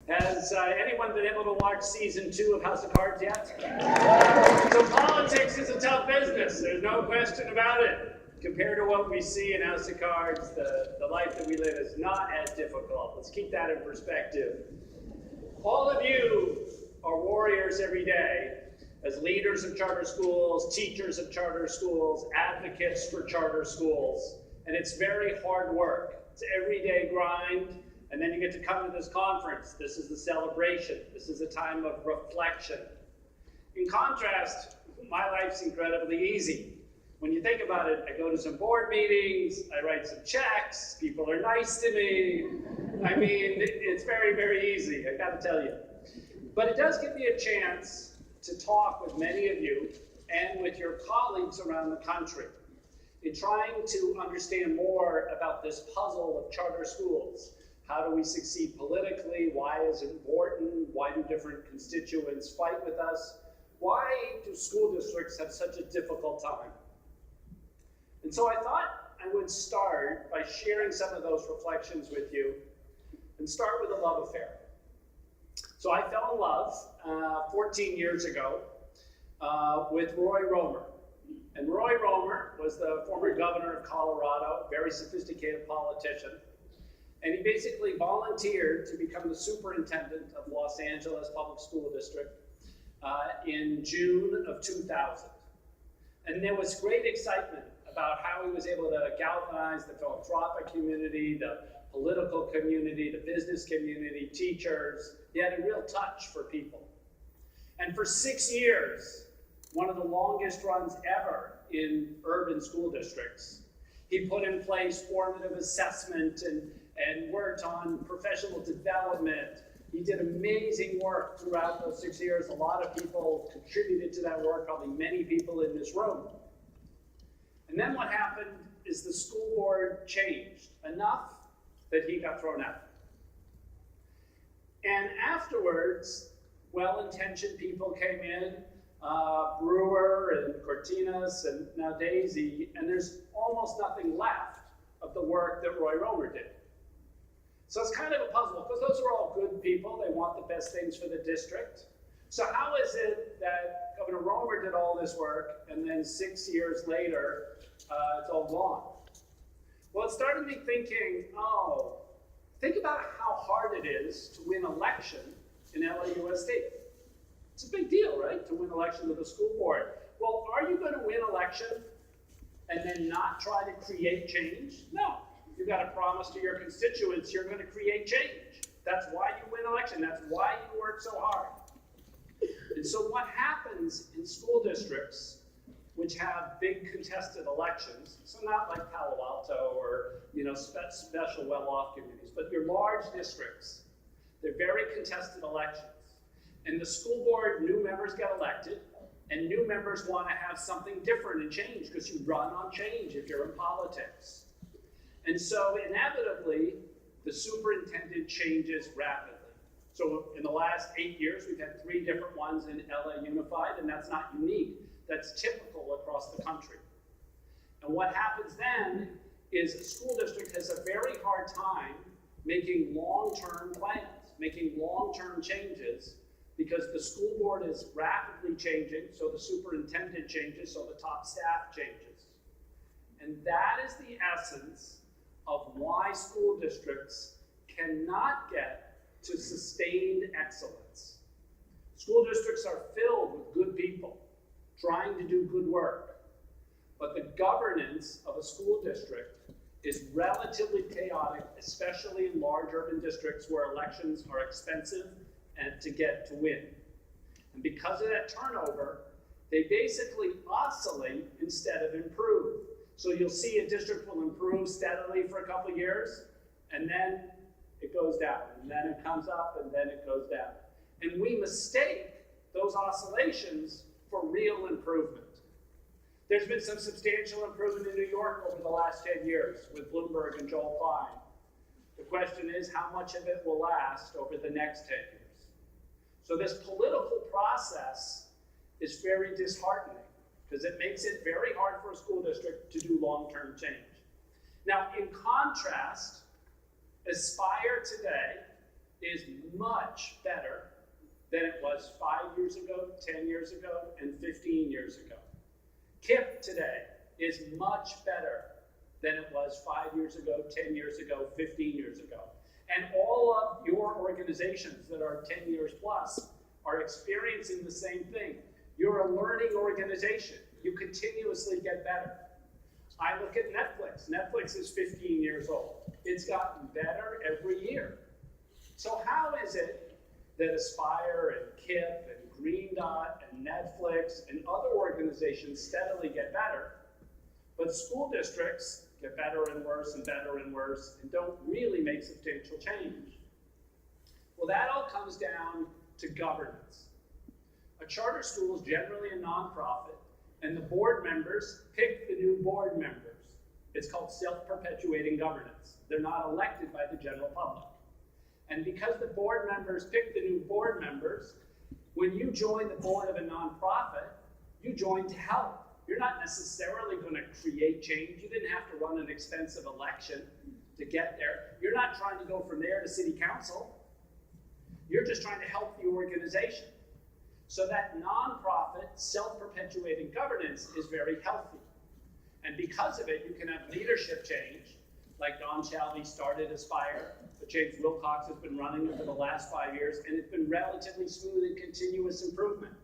Has anyone been able to watch season 2 of House of Cards yet? So politics is a tough business. There's no question about it. Compared to what we see in House of Cards, the life that we live is not as difficult. Let's keep that in perspective. All of you are warriors every day as leaders of charter schools, teachers of charter schools, advocates for charter schools. And it's very hard work. It's everyday grind. And then you get to come to this conference. This is the celebration. This is a time of reflection. In contrast, my life's incredibly easy. When you think about it, I go to some board meetings, I write some checks, people are nice to me. I mean, it's very, very easy, I gotta tell you. But it does give me a chance to talk with many of you and with your colleagues around the country in trying to understand more about this puzzle of charter schools. How do we succeed politically? Why is it important? Why do different constituents fight with us? Why do school districts have such a difficult time? And so I thought I would start by sharing some of those reflections with you and start with a love affair. So I fell in love 14 years ago with Roy Romer. And Roy Romer was the former governor of Colorado, very sophisticated politician. And he basically volunteered to become the superintendent of Los Angeles Public School District in June of 2000. And there was great excitement about how he was able to galvanize the philanthropic community, the political community, the business community, teachers. He had a real touch for people. And for 6 years, one of the longest runs ever in urban school districts, he put in place formative assessment and worked on professional development. He did amazing work throughout those 6 years. A lot of people contributed to that work, probably many people in this room. And then what happened is the school board changed enough that he got thrown out. And afterwards, well-intentioned people came in, Brewer and Cortinas and now Daisy, and there's almost nothing left of the work that Roy Romer did. So it's kind of a puzzle, because those are all good people. They want the best things for the district. So how is it that Governor Romer did all this work, and then 6 years later, it's all gone? Well, it started me thinking, think about how hard it is to win election in LAUSD. It's a big deal, right, to win election to the school board. Well, are you going to win election and then not try to create change? No. You've got to promise to your constituents you're going to create change. That's why you win election. That's why you work so hard. And so what happens in school districts which have big contested elections, so not like Palo Alto or special well-off communities, but your large districts, they're very contested elections. And the school board, new members get elected, and new members want to have something different and change, because you run on change if you're in politics. And so inevitably, the superintendent changes rapidly. So in the last 8 years, we've had 3 different ones in LA Unified, and that's not unique. That's typical across the country. And what happens then is a school district has a very hard time making long-term plans, making long-term changes, because the school board is rapidly changing, so the superintendent changes, so the top staff changes. And that is the essence of why school districts cannot get to sustained excellence. School districts are filled with good people trying to do good work, but the governance of a school district is relatively chaotic, especially in large urban districts where elections are expensive and to win. And because of that turnover, they basically oscillate instead of improve. So you'll see a district will improve steadily for a couple of years, and then it goes down, and then it comes up, and then it goes down. And we mistake those oscillations for real improvement. There's been some substantial improvement in New York over the last 10 years with Bloomberg and Joel Klein. The question is, how much of it will last over the next 10 years? So this political process is very disheartening, because it makes it very hard for a school district to do long-term change. Now, in contrast, Aspire today is much better than it was 5 years ago, 10 years ago, and 15 years ago. KIPP today is much better than it was 5 years ago, 10 years ago, 15 years ago. And all of your organizations that are 10 years plus are experiencing the same thing. You're a learning organization. You continuously get better. I look at Netflix. Netflix is 15 years old. It's gotten better every year. So how is it that Aspire and KIPP and Green Dot and Netflix and other organizations steadily get better, but school districts get better and worse and better and worse and don't really make substantial change? Well, that all comes down to governance. A charter school is generally a nonprofit, and the board members pick the new board members. It's called self-perpetuating governance. They're not elected by the general public. And because the board members pick the new board members, when you join the board of a nonprofit, you join to help. You're not necessarily going to create change. You didn't have to run an expensive election to get there. You're not trying to go from there to city council. You're just trying to help the organization. So that nonprofit, self-perpetuating governance is very healthy. And because of it, you can have leadership change, like Don Shalvey started Aspire, but James Wilcox has been running it for the last 5 years, and it's been relatively smooth and continuous improvement.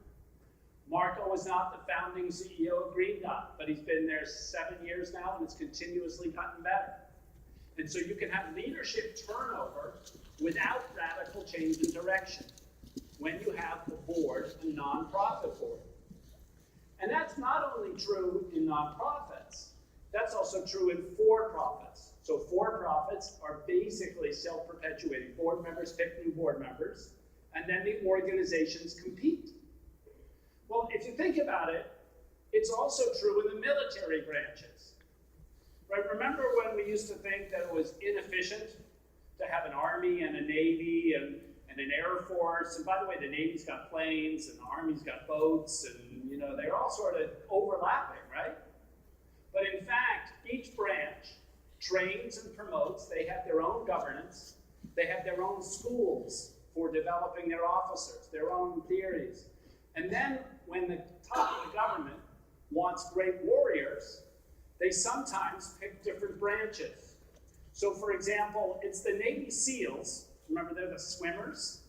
Marco was not the founding CEO of Green Dot, but he's been there 7 years now, and it's continuously gotten better. And so you can have leadership turnover without radical change in direction when you have the board, a nonprofit board. And that's not only true in nonprofits, that's also true in for-profits. So for-profits are basically self-perpetuating. Board members pick new board members, and then the organizations compete. Well, if you think about it, it's also true in the military branches. Right? Remember when we used to think that it was inefficient to have an Army and a Navy and an Air Force? And by the way, the Navy's got planes and the Army's got boats, and they're all sort of overlapping, right? But in fact, each branch trains and promotes. They have their own governance. They have their own schools for developing their officers, their own theories. And then when the top of the government wants great warriors, they sometimes pick different branches. So for example, it's the Navy SEALs, remember they're the swimmers,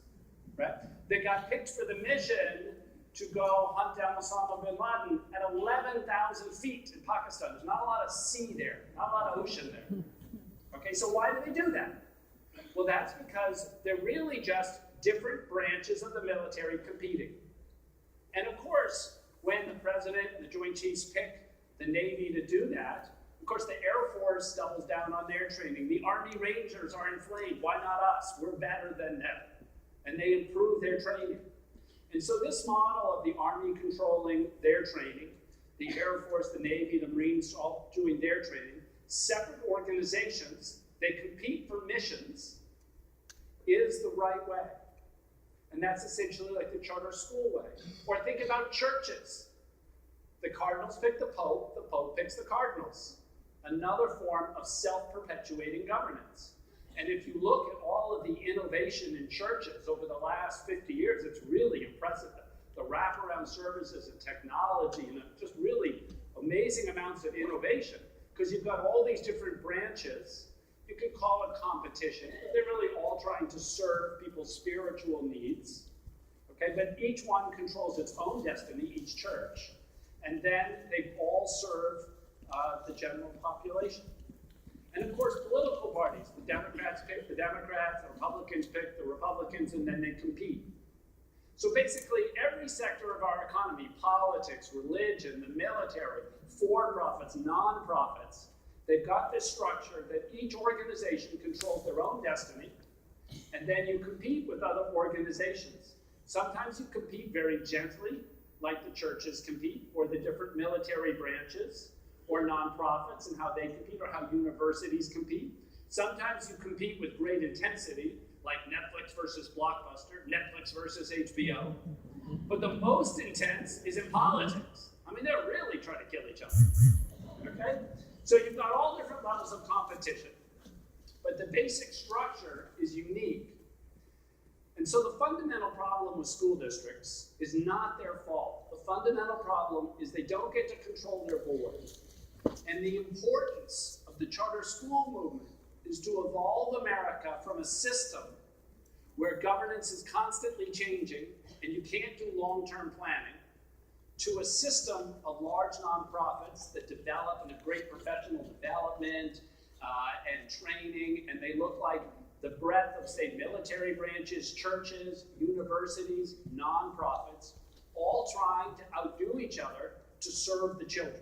right? They got picked for the mission to go hunt down Osama bin Laden at 11,000 feet in Pakistan. There's not a lot of sea there, not a lot of ocean there. Okay, so why do they do that? Well, that's because they're really just different branches of the military competing. And of course, when the president and the Joint Chiefs pick the Navy to do that, of course the Air Force doubles down on their training. The Army Rangers are inflamed. Why not us? We're better than them. And they improve their training. And so this model of the Army controlling their training, the Air Force, the Navy, the Marines all doing their training, separate organizations, they compete for missions, is the right way. And that's essentially like the charter school way. Or think about churches. The cardinals pick the Pope picks the cardinals. Another form of self-perpetuating governance. And if you look at all of the innovation in churches over the last 50 years, it's really impressive. The wraparound services and technology and just really amazing amounts of innovation. Because you've got all these different branches. You could call it competition, but they're really all trying to serve people's spiritual needs. Okay, but each one controls its own destiny, each church. And then they all serve the general population. And of course, political parties. The Democrats pick the Democrats, the Republicans pick the Republicans, and then they compete. So basically, every sector of our economy, politics, religion, the military, for-profits, non-profits, they've got this structure that each organization controls their own destiny, and then you compete with other organizations. Sometimes you compete very gently, like the churches compete, or the different military branches, or nonprofits and how they compete, or how universities compete. Sometimes you compete with great intensity, like Netflix versus Blockbuster, Netflix versus HBO. But the most intense is in politics. I mean, they're really trying to kill each other. Okay? So you've got all different levels of competition. But the basic structure is unique. And so the fundamental problem with school districts is not their fault. The fundamental problem is they don't get to control their board. And the importance of the charter school movement is to evolve America from a system where governance is constantly changing and you can't do long-term planning, to a system of large nonprofits that develop in a great professional development and training, and they look like the breadth of, say, military branches, churches, universities, nonprofits, all trying to outdo each other to serve the children.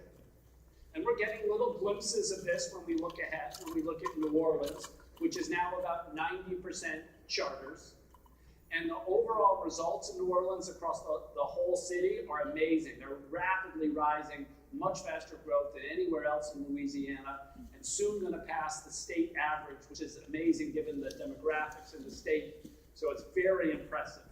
And we're getting little glimpses of this when we look ahead, when we look at New Orleans, which is now about 90% charters. And the overall results in New Orleans across the whole city are amazing. They're rapidly rising, much faster growth than anywhere else in Louisiana, and soon going to pass the state average, which is amazing given the demographics in the state. So it's very impressive.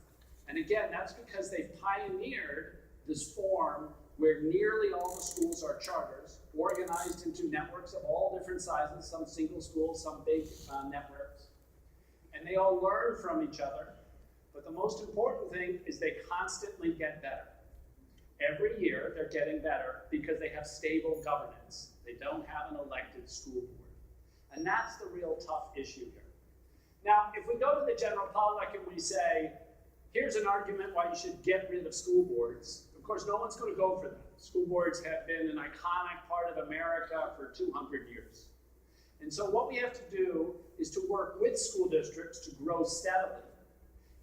And again, that's because they've pioneered this form where nearly all the schools are charters, organized into networks of all different sizes, some single schools, some big networks. And they all learn from each other. But the most important thing is they constantly get better. Every year they're getting better because they have stable governance. They don't have an elected school board. And that's the real tough issue here. Now, if we go to the general public and we say, here's an argument why you should get rid of school boards, of course, no one's going to go for that. School boards have been an iconic part of America for 200 years. And so what we have to do is to work with school districts to grow steadily.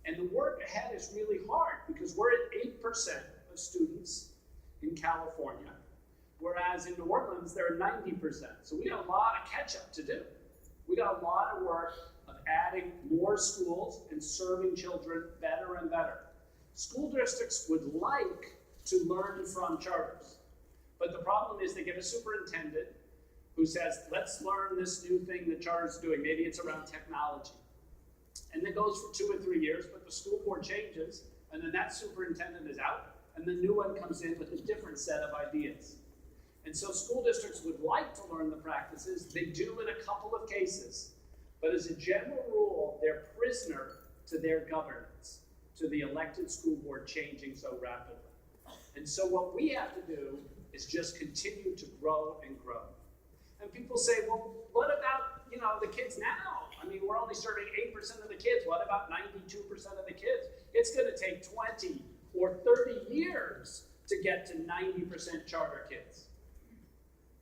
And the work ahead is really hard because we're at 8% of students in California, whereas in New Orleans, they're 90%. So we got a lot of catch up to do. We got a lot of work of adding more schools and serving children better and better. School districts would like to learn from charters. But the problem is they get a superintendent who says, let's learn this new thing that charters are doing. Maybe it's around technology. And it goes for 2 or 3 years, but the school board changes, and then that superintendent is out, and the new one comes in with a different set of ideas. And so school districts would like to learn the practices. They do in a couple of cases. But as a general rule, they're prisoner to their governance, to the elected school board changing so rapidly. And so what we have to do is just continue to grow and grow. And people say, well, what about, the kids now? I mean, we're only serving 8% of the kids. What about 92% of the kids? It's going to take 20 or 30 years to get to 90% charter kids.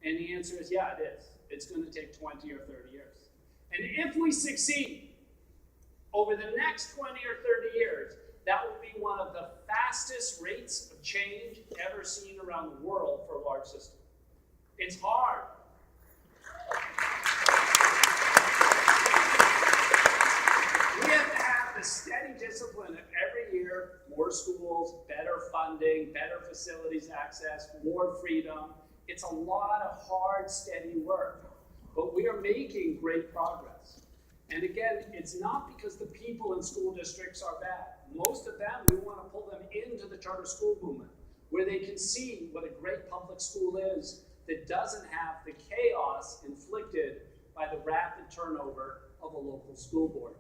And the answer is, yeah, it is. It's going to take 20 or 30 years. And if we succeed over the next 20 or 30 years, that will be one of the fastest rates of change ever seen around the world for a large system. It's hard. We have to have the steady discipline of every year, more schools, better funding, better facilities access, more freedom. It's a lot of hard, steady work, but we are making great progress. And again, it's not because the people in school districts are bad. Most of them, we want to pull them into the charter school movement, where they can see what a great public school is that doesn't have the chaos inflicted by the rapid turnover of a local school board.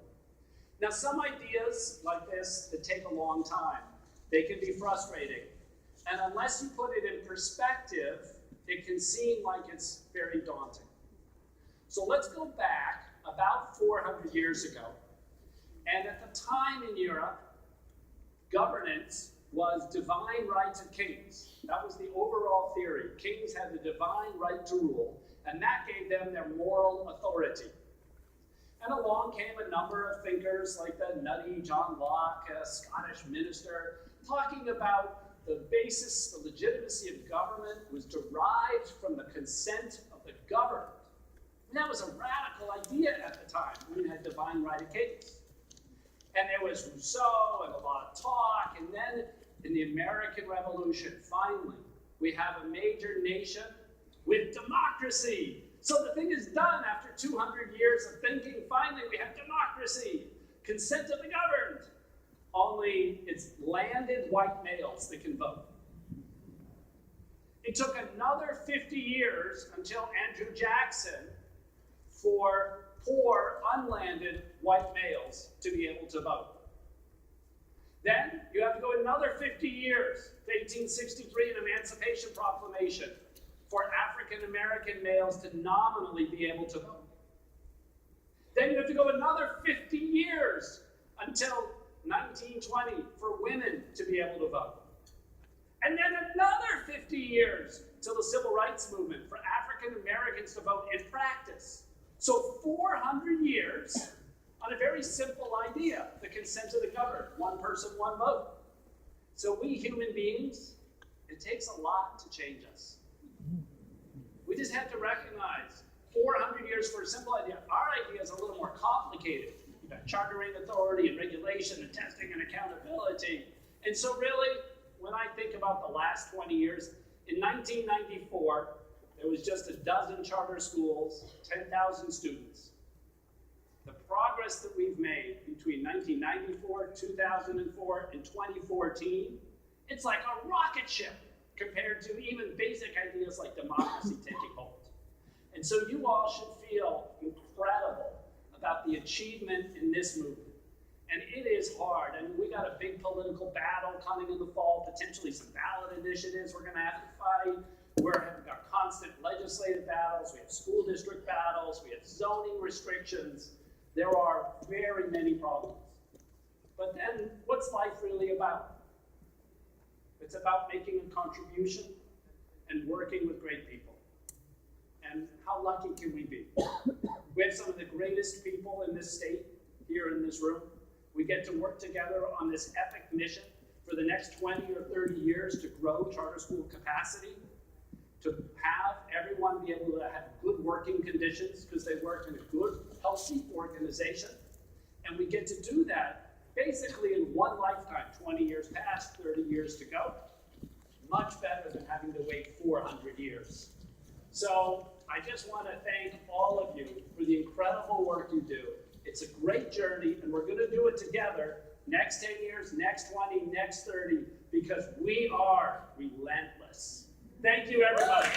Now, some ideas like this that take a long time, they can be frustrating. And unless you put it in perspective, it can seem like it's very daunting. So let's go back about 400 years ago. And at the time in Europe, governance was divine rights of kings. That was the overall theory. Kings had the divine right to rule, and that gave them their moral authority. And along came a number of thinkers like the nutty John Locke, a Scottish minister, talking about the basis, the legitimacy of government was derived from the consent of the governed. And that was a radical idea at the time. We had divine right of kings. And there was Rousseau and a lot of talk. And then in the American Revolution, finally, we have a major nation with democracy. So the thing is done after 200 years of thinking. Finally, we have democracy, consent of the governed. Only it's landed white males that can vote. It took another 50 years until Andrew Jackson for poor, unlanded white males to be able to vote. Then you have to go another 50 years to 1863, an Emancipation Proclamation for African American males to nominally be able to vote. Then you have to go another 50 years until 1920 for women to be able to vote. And then another 50 years till the Civil Rights Movement for African Americans to vote in practice. So 400 years on a very simple idea, the consent of the governed, one person, one vote. So we human beings, it takes a lot to change us. We just have to recognize 400 years for a simple idea. Our idea is a little more complicated. You've got chartering authority and regulation and testing and accountability. And so really, when I think about the last 20 years, in 1994, there was just a dozen charter schools, 10,000 students. The progress that we've made between 1994, 2004, and 2014, it's like a rocket ship compared to even basic ideas like democracy taking hold. And so you all should feel incredible about the achievement in this movement. And it is hard. I mean, we got a big political battle coming in the fall, potentially some ballot initiatives we're gonna have to fight. We've got constant legislative battles, we have school district battles, we have zoning restrictions. There are very many problems. But then, what's life really about? It's about making a contribution and working with great people. And how lucky can we be? We have some of the greatest people in this state here in this room. We get to work together on this epic mission for the next 20 or 30 years to grow charter school capacity, to have everyone be able to have good working conditions because they work in a good, healthy organization. And we get to do that basically in one lifetime, 20 years past, 30 years to go. Much better than having to wait 400 years. So I just want to thank all of you for the incredible work you do. It's a great journey, and we're going to do it together next 10 years, next 20, next 30, because we are relentless. Thank you, everybody.